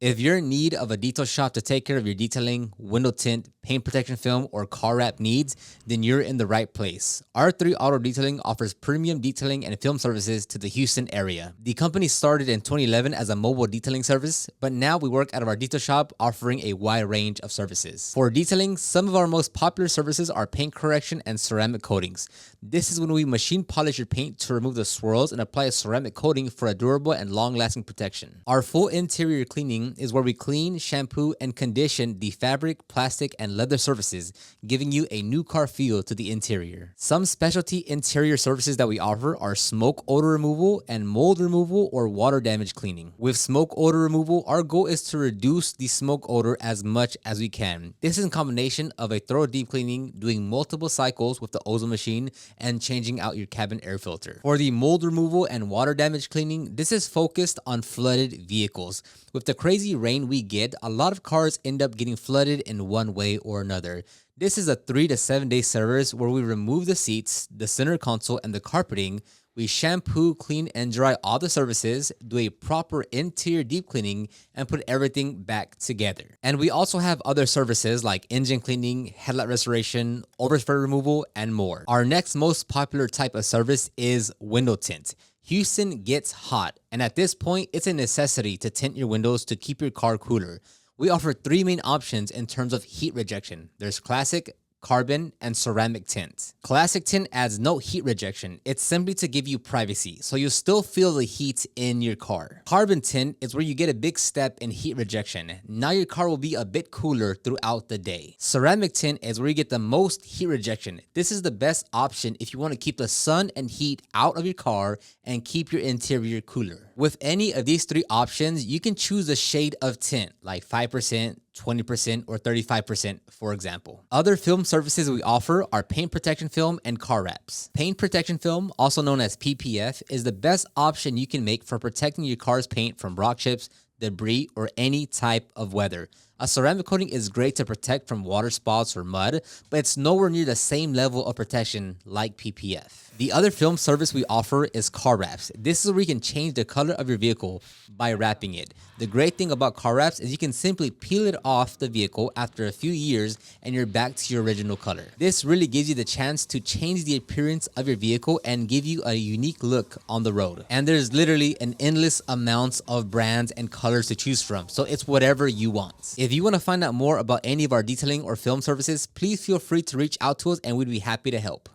If you're in need of a detail shop to take care of your detailing, window tint, paint protection film, or car wrap needs, then you're in the right place. R3 Auto Detailing offers premium detailing and film services to the Houston area. The company started in 2011 as a mobile detailing service, but now we work out of our detail shop offering a wide range of services. For detailing, some of our most popular services are paint correction and ceramic coatings. This is when we machine polish your paint to remove the swirls and apply a ceramic coating for a durable and long-lasting protection. Our full interior cleaning is where we clean, shampoo, and condition the fabric, plastic, and leather surfaces, giving you a new car feel to the interior. Some specialty interior services that we offer are smoke odor removal and mold removal or water damage cleaning. With smoke odor removal, our goal is to reduce the smoke odor as much as we can. This is a combination of a thorough deep cleaning, doing multiple cycles with the ozone machine, and changing out your cabin air filter. For the mold removal and water damage cleaning, this is focused on flooded vehicles. With the crazy rain we get, a lot of cars end up getting flooded in one way or another. This is a 3 to 7 day service where we remove the seats, the center console, and the carpeting. We shampoo, clean, and dry all the surfaces, do a proper interior deep cleaning, and put everything back together. And we also have other services like engine cleaning, headlight restoration, overspray removal, and more. Our next most popular type of service is window tint. Houston gets hot, and at this point, it's a necessity to tint your windows to keep your car cooler. We offer 3 main options in terms of heat rejection. There's classic, carbon, and ceramic tint. Classic tint adds no heat rejection. It's simply to give you privacy, so you'll still feel the heat in your car. Carbon tint is where you get a big step in heat rejection. Now your car will be a bit cooler throughout the day. Ceramic tint is where you get the most heat rejection. This is the best option if you want to keep the sun and heat out of your car and keep your interior cooler. With any of these 3 options, you can choose a shade of tint, like 5%, 20%, or 35%, for example. Other film services we offer are paint protection film and car wraps. Paint protection film, also known as PPF, is the best option you can make for protecting your car's paint from rock chips, debris, or any type of weather. A ceramic coating is great to protect from water spots or mud, but it's nowhere near the same level of protection like PPF. The other film service we offer is car wraps. This is where you can change the color of your vehicle by wrapping it. The great thing about car wraps is you can simply peel it off the vehicle after a few years and you're back to your original color. This really gives you the chance to change the appearance of your vehicle and give you a unique look on the road. And there's literally an endless amounts of brands and colors to choose from, so it's whatever you want. If you want to find out more about any of our detailing or film services, please feel free to reach out to us and we'd be happy to help.